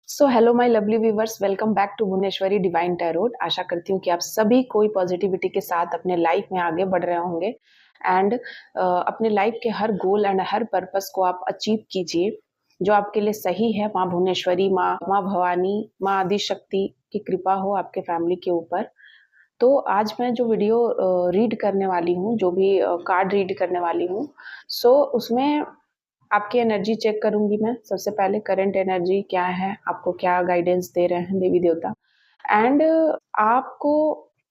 So hello my lovely viewers, welcome back to Bhuvaneshwari divine tarot. आशा करती हूँ कि आप सभी कोई पॉजिटिविटी के साथ अपने लाइफ में आगे बढ़ रहे होंगे एंड अपने लाइफ के हर गोल एंड हर पर्पस को आप अचीव कीजिए जो आपके लिए सही है। माँ भुवनेश्वरी, माँ भवानी, माँ आदि शक्ति की कृपा हो आपके फैमिली के ऊपर। तो आज मैं जो वीडियो रीड करने वाली हूँ, जो भी कार्ड रीड करने वाली हूँ, सो उसमें आपकी एनर्जी चेक करूंगी मैं। सबसे पहले करंट एनर्जी क्या है, आपको क्या गाइडेंस दे रहे हैं देवी देवता, एंड आपको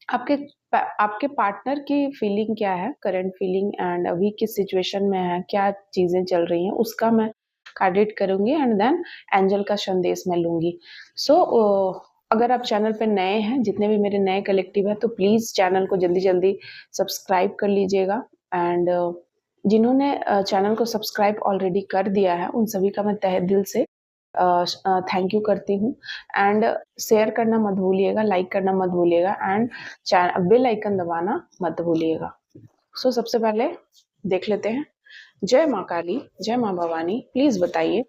आपके आपके पार्टनर की फीलिंग क्या है, करंट फीलिंग, एंड अभी किस सिचुएशन में है, क्या चीजें चल रही हैं, उसका मैं कार्ड रीड करूंगी एंड देन एंजल का संदेश मैं लूंगी। सो अगर आप चैनल पे नए हैं, जितने भी मेरे नए कलेक्टिव है, तो प्लीज चैनल को जल्दी जल्दी सब्सक्राइब कर लीजिएगा। एंड जिन्होंने चैनल को सब्सक्राइब ऑलरेडी कर दिया है उन सभी का मैं तहे दिल से थैंक यू करती हूँ। एंड शेयर करना मत भूलिएगा, लाइक करना मत भूलिएगा, एंड बेल आइकन दबाना मत भूलिएगा। सो सबसे पहले देख लेते हैं। जय माँ काली, जय माँ भवानी, प्लीज बताइए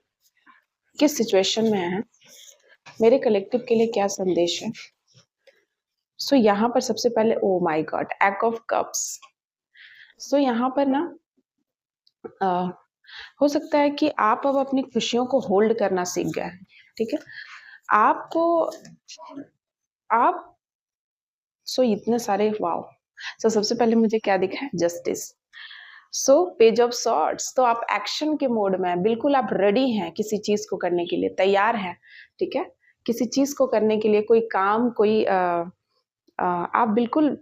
किस सिचुएशन में है, मेरे कलेक्टिव के लिए क्या संदेश है। सो यहाँ पर सबसे पहले, oh my god, eight of cups. So यहाँ पर ना हो सकता है कि आप अब अपनी खुशियों को होल्ड करना सीख गए हैं। ठीक है, आपको आप सो इतने सारे वाव। सो सबसे पहले मुझे क्या दिखा है, justice. So page of swords, तो आप एक्शन के मोड में हैं, बिल्कुल आप रेडी हैं किसी चीज को करने के लिए, तैयार हैं। ठीक है, किसी चीज को करने के लिए, कोई काम, कोई आप बिल्कुल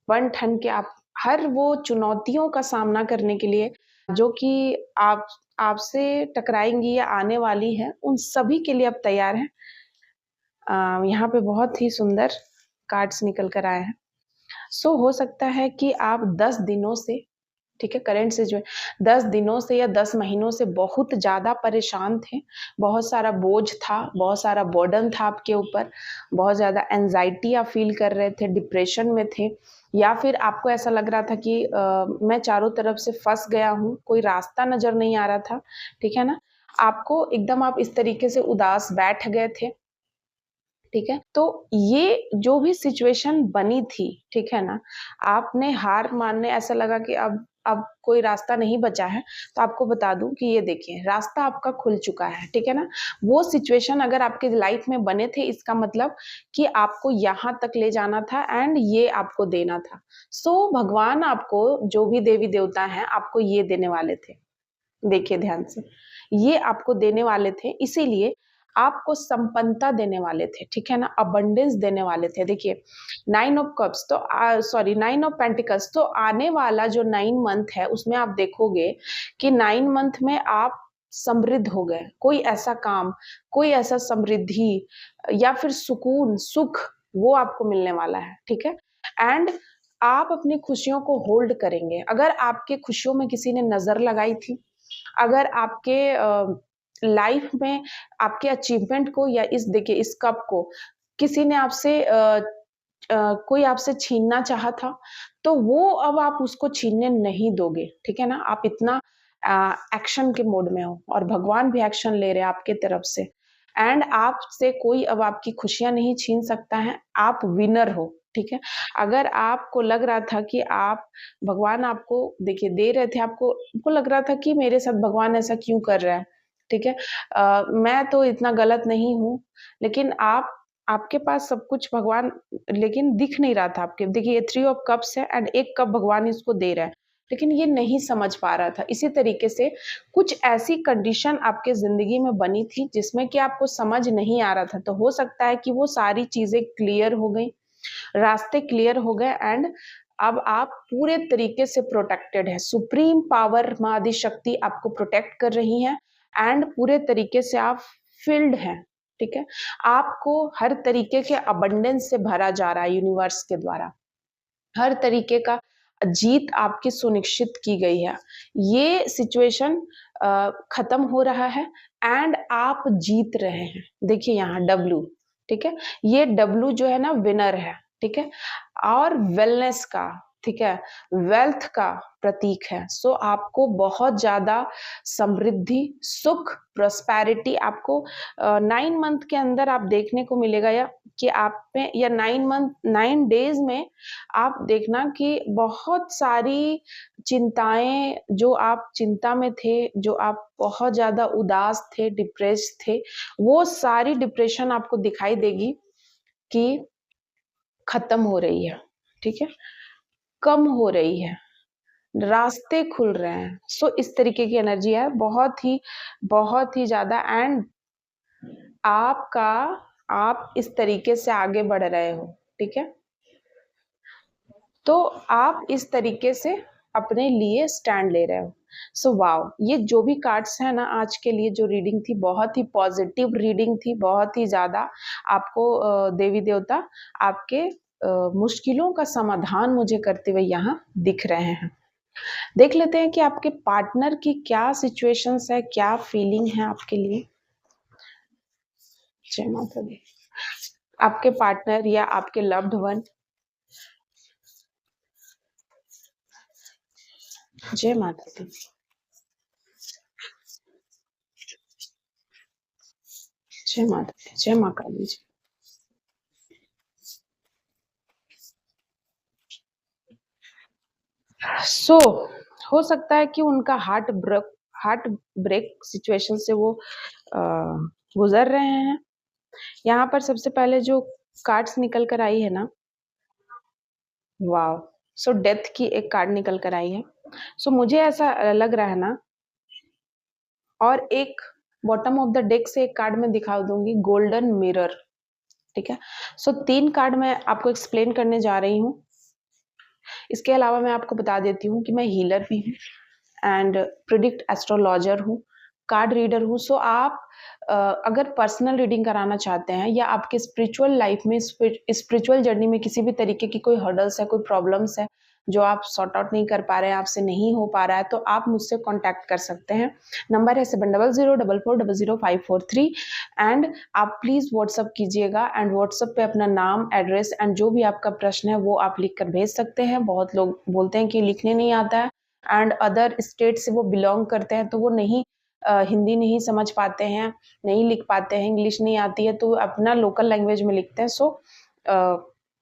बन ठन के आप हर वो चुनौतियों का सामना करने के लिए जो कि आप आपसे टकराएंगी या आने वाली है, उन सभी के लिए आप तैयार हैं। यहाँ पे बहुत ही सुंदर कार्ड्स निकल कर आए हैं। सो हो सकता है कि आप 10 दिनों से, ठीक है, करंट से जो है 10 दिनों से या 10 महीनों से बहुत ज्यादा परेशान थे। बहुत सारा बोझ था, बहुत सारा बर्डन था आपके ऊपर, बहुत ज्यादा एंजाइटी आप फील कर रहे थे, डिप्रेशन में थे, या फिर आपको ऐसा लग रहा था कि मैं चारों तरफ से फंस गया हूँ, कोई रास्ता नजर नहीं आ रहा था। ठीक है ना, आपको एकदम आप इस तरीके से उदास बैठ गए थे। ठीक है, तो ये जो भी सिचुएशन बनी थी, ठीक है ना, आपने हार मानने, ऐसा लगा कि अब कोई रास्ता नहीं बचा है, तो आपको बता दूं कि ये देखिए, रास्ता आपका खुल चुका है। ठीक है ना, वो सिचुएशन अगर आपके लाइफ में बने थे, इसका मतलब कि आपको यहाँ तक ले जाना था एंड ये आपको देना था। सो भगवान आपको, जो भी देवी देवता हैं, आपको ये देने वाले थे। देखिए ध्यान से, ये आपको देने वाले थे, इसीलिए आपको संपन्नता देने वाले थे। ठीक है ना, अबंडेंस देने वाले थे। देखिए, 9 ऑफ कप्स, तो सॉरी 9 ऑफ पेंटिकल्स, तो आने वाला जो 9 मंथ है उसमें आप देखोगे कि 9 मंथ में आप समृद्ध हो गए। कोई ऐसा काम, कोई ऐसा समृद्धि या फिर सुकून, सुख, वो आपको मिलने वाला है। ठीक है, एंड आप अपनी खुशियों को होल्ड करेंगे। अगर आपके खुशियों में किसी ने नजर लगाई थी, अगर आपके लाइफ में आपके अचीवमेंट को, या इस देखिए इस कप को किसी ने आपसे कोई आपसे छीनना चाहा था, तो वो अब आप उसको छीनने नहीं दोगे। ठीक है ना, आप इतना एक्शन के मोड में हो और भगवान भी एक्शन ले रहे हैं आपके तरफ से, एंड आपसे कोई अब आपकी खुशियां नहीं छीन सकता है। आप विनर हो। ठीक है, अगर आपको लग रहा था कि आप, भगवान आपको देखिए दे रहे थे, आपको लग रहा था कि मेरे साथ भगवान ऐसा क्यों कर रहा है। ठीक है, मैं तो इतना गलत नहीं हूँ, लेकिन आपके पास सब कुछ भगवान, लेकिन दिख नहीं रहा था आपके। देखिए ये 3 ऑफ कप्स है एंड एक कप भगवान इसको दे रहा है, लेकिन ये नहीं समझ पा रहा था। इसी तरीके से कुछ ऐसी कंडीशन आपके जिंदगी में बनी थी जिसमें कि आपको समझ नहीं आ रहा था, तो हो सकता है कि वो सारी चीजें क्लियर हो गई, रास्ते क्लियर हो गए, एंड अब आप पूरे तरीके से प्रोटेक्टेड है। सुप्रीम पावर माँ आदि शक्ति आपको प्रोटेक्ट कर रही है एंड पूरे तरीके से आप फिल्ड हैं। ठीक है, आपको हर तरीके के अबंडेंस से भरा जा रहा है यूनिवर्स के द्वारा, हर तरीके का जीत आपकी सुनिश्चित की गई है। ये सिचुएशन खत्म हो रहा है एंड आप जीत रहे हैं। देखिए यहाँ डब्लू, ठीक है, ये डब्लू जो है ना विनर है। ठीक है, और वेलनेस का, ठीक है, वेल्थ का प्रतीक है। सो आपको बहुत ज़्यादा समृद्धि, सुख, प्रॉस्पेरिटी आपको 9 मंथ के अंदर आप देखने को मिलेगा, या कि आप में, या 9 डेज़ में आप देखना कि बहुत सारी चिंताएँ, जो आप चिंता में थे, जो आप बहुत ज़्यादा उदास थे, डिप्रेस्ड थे, वो सारी डिप्रेशन आपको दिखाई देगी कि खत्म हो रही है, ठीक है? कम हो रही है, रास्ते खुल रहे हैं। सो इस तरीके की एनर्जी है, बहुत ही ज़्यादा। एंड आपका आप इस तरीके से आगे बढ़ रहे हो, ठीक है? तो आप इस तरीके से अपने लिए स्टैंड ले रहे हो। So wow! ये जो भी कार्ड्स हैं ना, आज के लिए जो रीडिंग थी, बहुत ही पॉजिटिव रीडिंग थी, बहुत ही ज़्यादा आपको देवी-देवता आपके मुश्किलों का समाधान मुझे करते हुए यहाँ दिख रहे हैं। देख लेते हैं कि आपके पार्टनर की क्या सिचुएशंस है, क्या फीलिंग है आपके लिए। जय माता दी। आपके पार्टनर या आपके लव्ड वन। जय माता दी। जय माता दी। जय माँ काली जी। सो हो सकता है कि उनका हार्ट ब्रेक सिचुएशन से वो अ, गुजर रहे हैं। यहाँ पर सबसे पहले जो कार्ड्स निकल कर आई है ना, वाओ! सो डेथ की एक कार्ड निकल कर आई है। सो मुझे ऐसा लग रहा है ना, और एक बॉटम ऑफ द डेक से एक कार्ड मैं दिखा दूंगी, गोल्डन मिरर, ठीक है? सो 3 कार्ड मैं आपको एक्सप्लेन करने जा रही हूँ। इसके अलावा मैं आपको बता देती हूँ कि मैं हीलर भी हूँ एंड प्रिडिक्ट एस्ट्रोलॉजर हूँ, कार्ड रीडर हूँ। सो आप अगर पर्सनल रीडिंग कराना चाहते हैं, या आपके स्पिरिचुअल लाइफ में, स्पिरिचुअल जर्नी में किसी भी तरीके की कोई हर्डल्स है, कोई प्रॉब्लम्स है जो आप सॉर्ट आउट नहीं कर पा रहे हैं, आपसे नहीं हो पा रहा है, तो आप मुझसे कांटेक्ट कर सकते हैं। नंबर है 7004440543 एंड आप प्लीज़ व्हाट्सअप कीजिएगा, एंड व्हाट्सअप पे अपना नाम, एड्रेस एंड जो भी आपका प्रश्न है वो आप लिख कर भेज सकते हैं। बहुत लोग बोलते हैं कि लिखने नहीं आता है, एंड अदर स्टेट से वो बिलोंग करते हैं, तो वो नहीं हिंदी नहीं समझ पाते हैं, नहीं लिख पाते हैं, इंग्लिश नहीं आती है, तो अपना लोकल लैंग्वेज में लिखते हैं। सो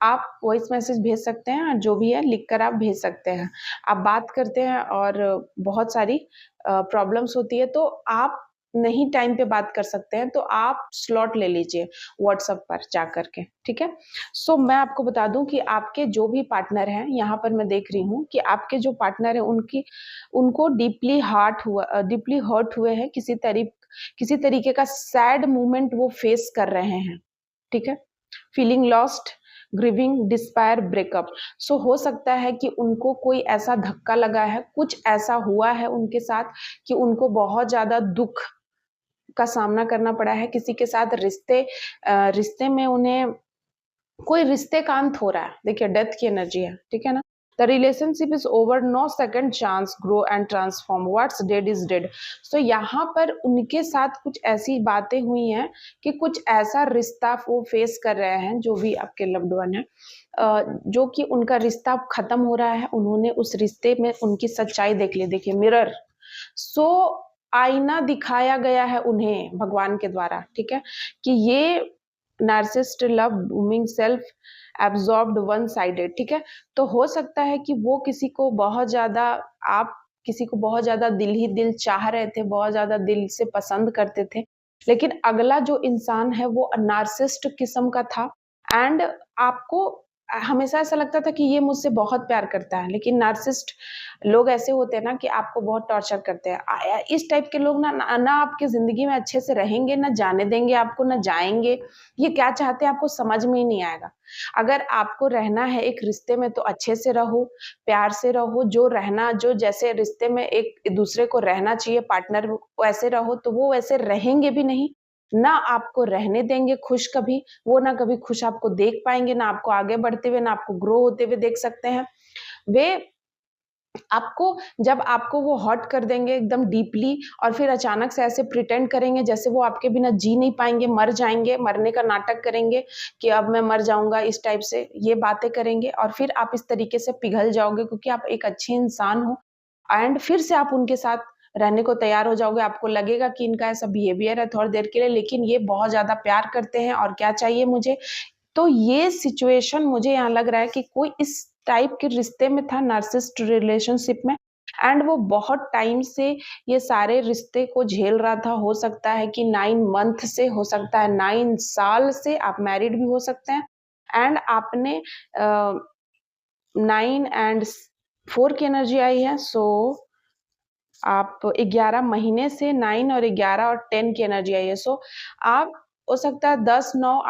आप वॉइस मैसेज भेज सकते हैं, और जो भी है लिख कर आप भेज सकते हैं। आप बात करते हैं और बहुत सारी प्रॉब्लम्स होती है, तो आप नहीं टाइम पे बात कर सकते हैं, तो आप स्लॉट ले लीजिए व्हाट्सएप पर जा कर के, ठीक है? सो मैं आपको बता दूं कि आपके जो भी पार्टनर हैं, यहाँ पर मैं देख रही हूँ कि आपके जो पार्टनर हैं उनको डीपली हर्ट हुए हैं, किसी तरीके का सैड मोमेंट वो फेस कर रहे हैं, ठीक है? Feeling lost, grieving, despair, breakup. So हो सकता है कि उनको कोई ऐसा धक्का लगा है, कुछ ऐसा हुआ है उनके साथ कि उनको बहुत ज्यादा दुख का सामना करना पड़ा है। किसी के साथ रिश्ते में उन्हें कोई रिश्ते का अंत हो रहा है। देखिए डेथ की एनर्जी है, ठीक है ना? The relationship is over, no second chance, grow and transform, what's dead is dead. So यहाँ पर उनके साथ कुछ ऐसी बातें हुई हैं कि कुछ ऐसा रिश्ता वो फेस कर रहे हैं, जो भी आपके लव्ड वन है, जो कि उनका रिश्ता खत्म हो रहा है। उन्होंने उस रिश्ते में उनकी सच्चाई देख ली। देखिए मिरर, सो आईना दिखाया गया है उन्हें भगवान के द्वारा, ठीक है? कि ये narcissist love booming self absorbed one sided, ठीक है? तो हो सकता है कि वो किसी को बहुत ज्यादा, आप किसी को बहुत ज्यादा दिल ही दिल चाह रहे थे, बहुत ज्यादा दिल से पसंद करते थे, लेकिन अगला जो इंसान है वो नार्सिसिस्ट किस्म का था। एंड आपको हमेशा ऐसा लगता था कि ये मुझसे बहुत प्यार करता है, लेकिन नार्सिसिस्ट लोग ऐसे होते हैं ना कि आपको बहुत टॉर्चर करते हैं। इस टाइप के लोग ना आपकी जिंदगी में अच्छे से रहेंगे, ना जाने देंगे आपको, ना जाएंगे। ये क्या चाहते हैं आपको समझ में ही नहीं आएगा। अगर आपको रहना है एक रिश्ते में, तो अच्छे से रहो, प्यार से रहो, जो जैसे रिश्ते में एक दूसरे को रहना चाहिए पार्टनर, वैसे रहो, तो वो वैसे रहेंगे भी नहीं, ना आपको रहने देंगे खुश कभी। वो ना कभी खुश आपको देख पाएंगे, ना आपको आगे बढ़ते हुए, ना आपको ग्रो होते हुए देख सकते हैं। वे आपको जब आपको वो हॉट कर देंगे एकदम डीपली और फिर अचानक से ऐसे प्रिटेंड करेंगे जैसे वो आपके बिना जी नहीं पाएंगे, मर जाएंगे, मरने का नाटक करेंगे कि अब मैं मर जाऊंगा, इस टाइप से ये बातें करेंगे और फिर आप इस तरीके से पिघल जाओगे क्योंकि आप एक अच्छे इंसान हो एंड फिर से आप उनके साथ रहने को तैयार हो जाओगे। आपको लगेगा कि इनका ऐसा बिहेवियर है थोड़ी देर के लिए, लेकिन ये बहुत ज्यादा प्यार करते हैं और क्या चाहिए मुझे। तो ये सिचुएशन मुझे यहाँ लग रहा है कि कोई इस टाइप के रिश्ते में था, नार्सिसिस्ट रिलेशनशिप में, एंड वो बहुत टाइम से ये सारे रिश्ते को झेल रहा था। हो सकता है कि 9 मंथ से, हो सकता है 9 साल से, आप मैरिड भी हो सकते हैं एंड आपने 9 and 4 की एनर्जी आई है। सो आप 11 महीने से 9 और 11 और 10 की एनर्जी आई है। सो आप हो सकता है 10 9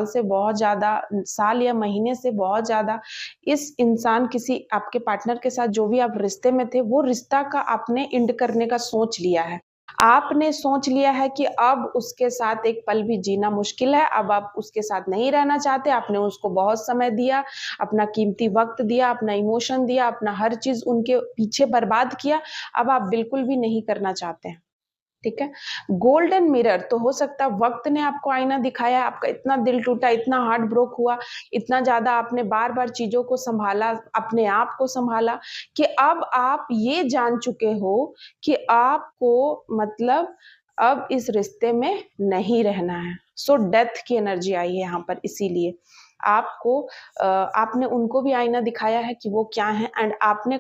से बहुत ज्यादा साल या महीने से बहुत ज्यादा इस इंसान, किसी आपके पार्टनर के साथ जो भी आप रिश्ते में थे, वो रिश्ता का आपने एंड करने का सोच लिया है। आपने सोच लिया है कि अब उसके साथ एक पल भी जीना मुश्किल है, अब आप उसके साथ नहीं रहना चाहते। आपने उसको बहुत समय दिया, अपना कीमती वक्त दिया, अपना इमोशन दिया, अपना हर चीज उनके पीछे बर्बाद किया। अब आप बिल्कुल भी नहीं करना चाहते हैं, ठीक है। गोल्डन मिरर, तो हो सकता है वक्त ने आपको आईना दिखाया, आपका इतना दिल टूटा, इतना हार्ट ब्रोक हुआ, इतना ज्यादा आपने बार बार चीजों को संभाला, अपने आप को संभाला, कि अब आप ये जान चुके हो कि आपको मतलब अब इस रिश्ते में नहीं रहना है। सो डेथ की एनर्जी आई है यहाँ पर, इसीलिए आपको आपने उनको भी आईना दिखाया है कि वो क्या है, एंड आपने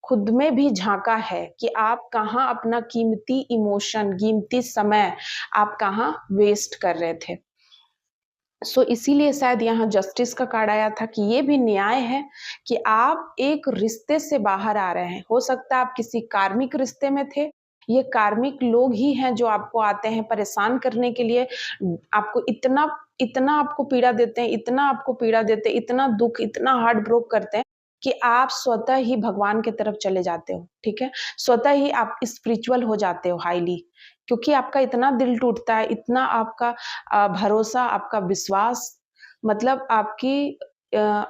खुद में भी झांका है कि आप कहाँ अपना कीमती इमोशन, कीमती समय आप कहाँ वेस्ट कर रहे थे। सो इसीलिए शायद यहाँ जस्टिस का कार्ड आया था कि ये भी न्याय है कि आप एक रिश्ते से बाहर आ रहे हैं। हो सकता है आप किसी कार्मिक रिश्ते में थे, ये कार्मिक लोग ही हैं जो आपको आते हैं परेशान करने के लिए, आपको इतना इतना आपको पीड़ा देते हैं, इतना आपको पीड़ा देते हैं, इतना दुख, इतना हार्ट ब्रोक करते हैं कि आप स्वतः ही भगवान की तरफ चले जाते हो, ठीक है। स्वतः ही आप स्पिरिचुअल हो जाते हो हाईली, क्योंकि आपका इतना दिल टूटता है, इतना आपका भरोसा, आपका विश्वास, मतलब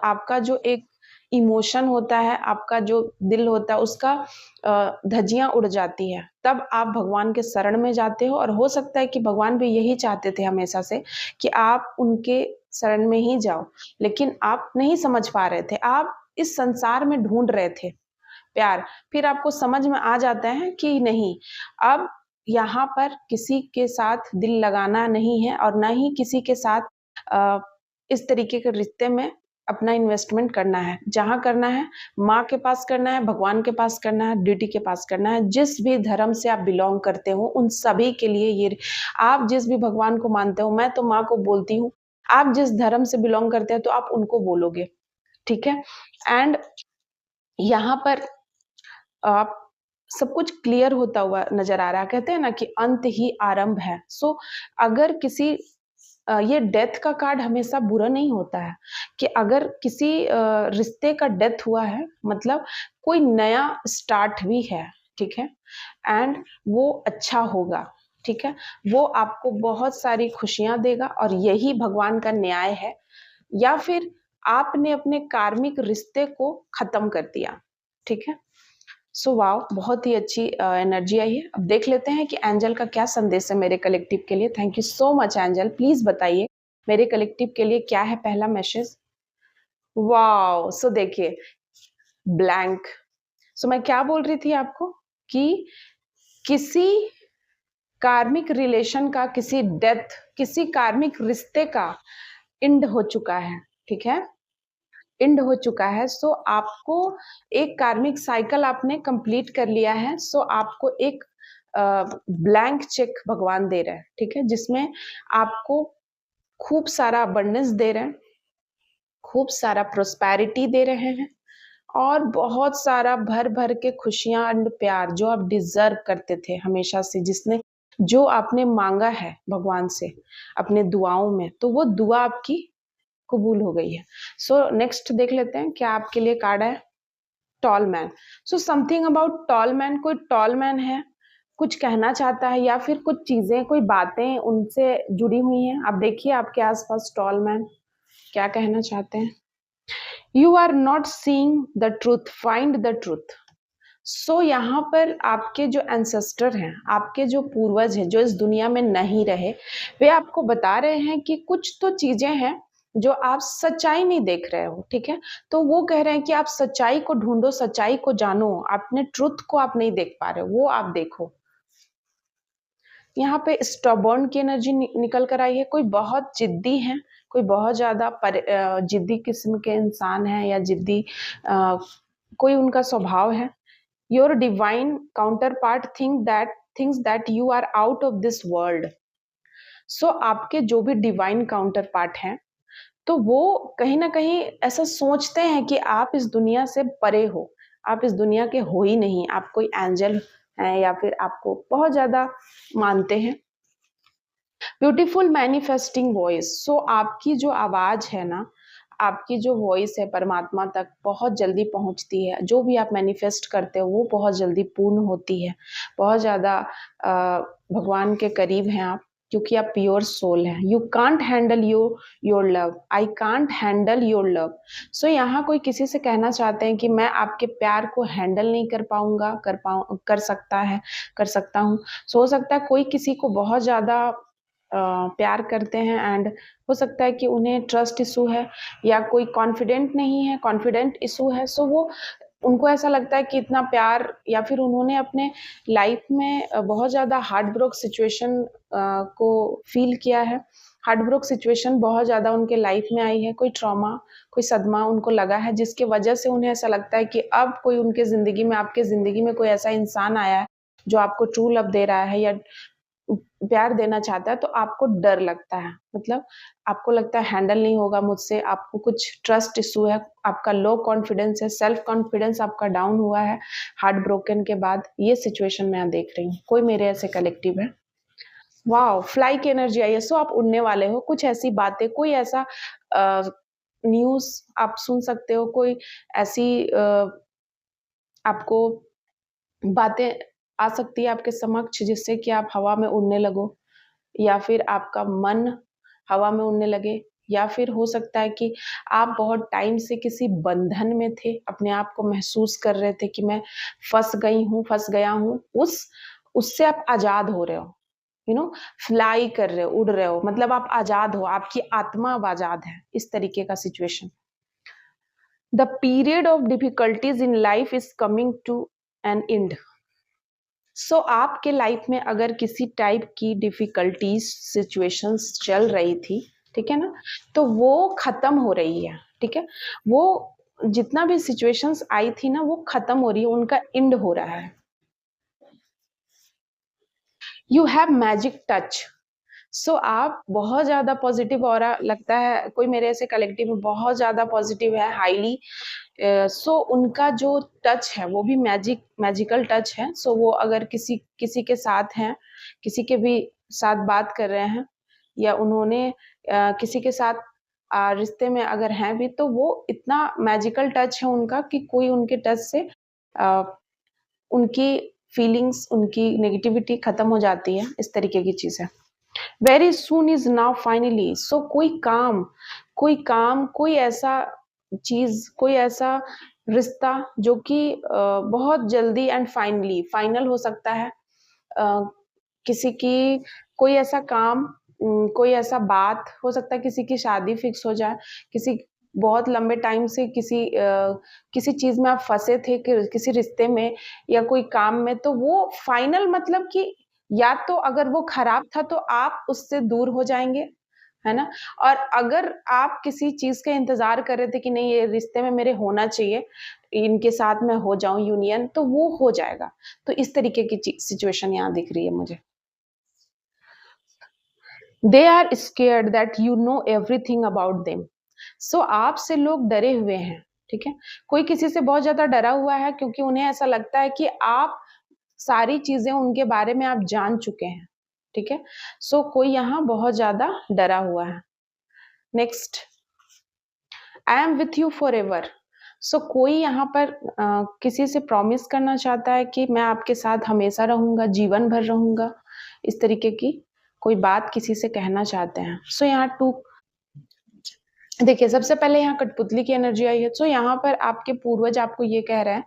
आपका जो एक इमोशन होता है, आपका जो दिल होता है, उसका धज्जियां उड़ जाती है। तब आप भगवान के शरण में जाते हो, और हो सकता है कि भगवान भी यही चाहते थे हमेशा से कि आप उनके शरण में ही जाओ, लेकिन आप नहीं समझ पा रहे थे। आप इस संसार में ढूंढ रहे थे प्यार, फिर आपको समझ में आ जाता है कि नहीं, अब यहाँ पर किसी के साथ दिल लगाना नहीं है और ना ही किसी के साथ इस तरीके के रिश्ते में अपना इन्वेस्टमेंट करना है। जहाँ करना है माँ के पास करना है, भगवान के पास करना है, ड्यूटी के पास करना है। जिस भी धर्म से आप बिलोंग करते हो उन सभी के लिए ये, आप जिस भी भगवान को मानते हो, मैं तो माँ को बोलती हूँ, आप जिस धर्म से बिलोंग करते हैं तो आप उनको बोलोगे, ठीक है। एंड यहाँ पर आप सब कुछ क्लियर होता हुआ नजर आ रहा है। कहते हैं ना कि अंत ही आरंभ है। सो अगर किसी ये डेथ का कार्ड हमेशा बुरा नहीं होता है, कि अगर किसी रिश्ते का डेथ हुआ है मतलब कोई नया स्टार्ट भी है, ठीक है, एंड वो अच्छा होगा, ठीक है, वो आपको बहुत सारी खुशियां देगा और यही भगवान का न्याय है। या फिर आपने अपने कार्मिक रिश्ते को खत्म कर दिया, ठीक है। सो वाओ, बहुत ही अच्छी एनर्जी आई है। अब देख लेते हैं कि एंजल का क्या संदेश है मेरे कलेक्टिव के लिए। Thank you so much angel, please बताइए मेरे कलेक्टिव के लिए क्या है पहला मैसेज। वाओ, सो देखिए, ब्लैंक। सो मैं क्या बोल रही थी आपको कि किसी कार्मिक रिलेशन का, किसी डेथ, किसी कार्मिक रिश्ते का एंड हो चुका है, ठीक है, एंड हो चुका है। सो आपको एक कार्मिक साइकिल आपने कंप्लीट कर लिया है। सो आपको एक ब्लैंक चेक भगवान दे रहे हैं, ठीक है, जिसमें आपको खूब सारा अबंडेंस दे रहे हैं, खूब सारा प्रोस्पेरिटी दे रहे हैं, और बहुत सारा भर भर के खुशियां एंड प्यार जो आप डिजर्व करते थे हमेशा से, जिसने जो आपने मांगा है भगवान से अपने दुआओं में, तो वो दुआ आपकी कबूल हो गई है। सो नेक्स्ट देख लेते हैं क्या आपके लिए कार्ड है। Tall man. So something about tall man, कोई टॉल मैन है, कुछ कहना चाहता है, या फिर कुछ चीजें, कोई बातें उनसे जुड़ी हुई हैं। आप देखिए आपके आसपास टॉल मैन क्या कहना चाहते हैं। You are not seeing the truth, find the truth. So यहाँ पर आपके जो एंसेस्टर हैं, आपके जो पूर्वज हैं, जो इस दुनिया में नहीं रहे, वे आपको बता रहे हैं कि कुछ तो चीजें हैं जो आप सच्चाई नहीं देख रहे हो, ठीक है। तो वो कह रहे हैं कि आप सच्चाई को ढूंढो, सच्चाई को जानो, अपने ट्रुथ को आप नहीं देख पा रहे हो, वो आप देखो। यहाँ पे स्टबर्न की एनर्जी निकल कर आई है। कोई बहुत जिद्दी है, कोई बहुत ज्यादा जिद्दी किस्म के इंसान है, या जिद्दी कोई उनका स्वभाव है। Your divine counterpart thinks that you are out of this world. So आपके जो भी डिवाइन काउंटर पार्ट हैं, तो वो कहीं ना कहीं ऐसा सोचते हैं कि आप इस दुनिया से परे हो, आप इस दुनिया के हो ही नहीं, आप कोई एंजल हैं, या फिर आपको बहुत ज्यादा मानते हैं। Beautiful manifesting voice. सो आपकी जो आवाज है ना, आपकी जो वॉइस है परमात्मा तक बहुत जल्दी पहुंचती है। जो भी आप मैनिफेस्ट करते हो वो बहुत जल्दी पूर्ण होती है। बहुत ज्यादा भगवान के करीब हैं आप, क्योंकि आप प्योर सोल हैं। You can't handle your love, I can't handle your love. So यहाँ कोई किसी से कहना चाहते हैं कि मैं आपके प्यार को हैंडल नहीं कर पाऊंगा, कर सकता है, कर सकता हूँ। सो हो सकता है कोई किसी को बहुत ज्यादा प्यार करते हैं, एंड हो सकता है कि उन्हें ट्रस्ट इशू है, या कोई कॉन्फिडेंट नहीं है, कॉन्फिडेंट इशू है। सो वो उनको ऐसा लगता है कि इतना प्यार, या फिर उन्होंने अपने लाइफ में बहुत ज़्यादा हार्ट ब्रोक सिचुएशन को फील किया है। हार्ट ब्रोक सिचुएशन बहुत ज़्यादा उनके लाइफ में आई है। कोई ट्रॉमा, कोई सदमा उनको लगा है, जिसकी वजह से उन्हें ऐसा लगता है कि अब कोई उनके ज़िंदगी में, आपके ज़िंदगी में कोई ऐसा इंसान आया है जो आपको ट्रू लव दे रहा है, या प्यार देना चाहता है, तो आपको डर लगता है। मतलब आपको लगता है हैंडल नहीं होगा मुझसे, आपको कुछ ट्रस्ट इशू है, आपका लो कॉन्फिडेंस है, सेल्फ कॉन्फिडेंस आपका डाउन हुआ है हार्ट ब्रोकन के बाद। ये सिचुएशन मैं देख रही हूँ। कोई मेरे ऐसे कलेक्टिव है। वाओ, फ्लाई की एनर्जी आई है। सो आप उड़ने वाले हो। कुछ ऐसी बातें, कोई ऐसा न्यूज आप सुन सकते हो, कोई ऐसी आपको बातें आ सकती है आपके समक्ष, जिससे कि आप हवा में उड़ने लगो, या फिर आपका मन हवा में उड़ने लगे, या फिर हो सकता है कि आप बहुत टाइम से किसी बंधन में थे, अपने आप को महसूस कर रहे थे कि मैं फंस गई हूँ, फंस गया हूँ। उससे आप आजाद हो रहे हो, फ्लाई कर रहे हो, उड़ रहे हो, मतलब आप आजाद हो, आपकी आत्मा अब आजाद है, इस तरीके का situation. The period of difficulties in life is coming to an end. So आपके लाइफ में अगर किसी टाइप की डिफिकल्टीज सिचुएशंस चल रही थी, ठीक है ना, तो वो खत्म हो रही है, ठीक है। वो जितना भी सिचुएशंस आई थी ना, वो खत्म हो रही है, उनका एंड हो रहा है। You have magic touch. So आप बहुत ज्यादा पॉजिटिव ऑरा लगता है। कोई मेरे ऐसे कलेक्टिव में बहुत ज्यादा पॉजिटिव है, हाईली। सो उनका जो टच है वो भी मैजिकल टच है। सो वो अगर किसी किसी के साथ हैं, किसी के भी साथ बात कर रहे हैं, या उन्होंने किसी के साथ रिश्ते में अगर हैं भी, तो वो इतना मैजिकल टच है उनका कि कोई उनके टच से अ, उनकी फीलिंग्स, उनकी नेगेटिविटी खत्म हो जाती है। इस तरीके की चीज है। Very soon is now finally. So कोई ऐसा चीज, कोई ऐसा रिश्ता जो कि बहुत जल्दी एंड फाइनली फाइनल हो सकता है। किसी की कोई ऐसा काम, कोई ऐसा बात हो सकता है, किसी की शादी फिक्स हो जाए, किसी बहुत लंबे टाइम से किसी चीज में आप फंसे थे, किसी रिश्ते में या कोई काम में, तो वो फाइनल, मतलब कि या तो अगर वो खराब था तो आप उससे दूर हो जाएंगे, है ना। और अगर आप किसी चीज का इंतजार कर रहे थे कि नहीं, ये रिश्ते में मेरे होना चाहिए, इनके साथ मैं हो जाऊं यूनियन, तो वो हो जाएगा। तो इस तरीके की सिचुएशन यहाँ दिख रही है मुझे। They are scared that you know everything about them. So आपसे लोग डरे हुए हैं, ठीक है। कोई किसी से बहुत ज्यादा डरा हुआ है, क्योंकि उन्हें ऐसा लगता है कि आप सारी चीजें उनके बारे में आप जान चुके हैं, ठीक है। सो कोई यहाँ बहुत ज्यादा डरा हुआ है। Next, I am with you forever. So कोई यहाँ पर किसी से प्रॉमिस करना चाहता है कि मैं आपके साथ हमेशा रहूंगा, जीवन भर रहूंगा। इस तरीके की कोई बात किसी से कहना चाहते हैं। सो यहाँ टू देखिए, सबसे पहले यहाँ कठपुतली की एनर्जी आई है, तो यहाँ पर आपके पूर्वज आपको ये कह रहे हैं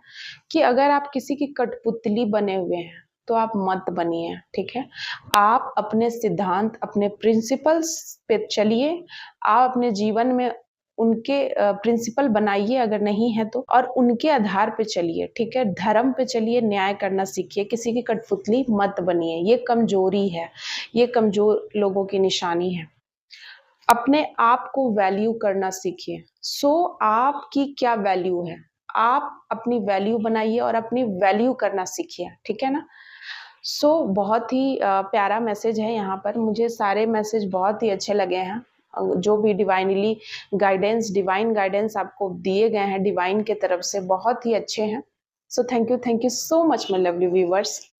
कि अगर आप किसी की कठपुतली बने हुए हैं, तो आप मत बनिए, ठीक है? आप अपने सिद्धांत, अपने प्रिंसिपल्स पे चलिए, आप अपने जीवन में उनके प्रिंसिपल बनाइए अगर नहीं है तो, और उनके आधार पे चलिए, ठीक है? धर्म पे चलिए, न्याय करना सीखिए, किसी की कठपुतली मत बनिए, ये कमज़ोरी है, ये कमज़ोर लोगों की निशानी है। अपने आप को वैल्यू करना सीखिए। आपकी क्या वैल्यू है? आप अपनी वैल्यू बनाइए और अपनी वैल्यू करना सीखिए, ठीक है ना? बहुत ही प्यारा मैसेज है यहाँ पर, मुझे सारे मैसेज बहुत ही अच्छे लगे हैं। जो भी डिवाइन गाइडेंस आपको दिए गए हैं डिवाइन की तरफ से बहुत ही अच्छे हैं। Thank you so much my lovely viewers.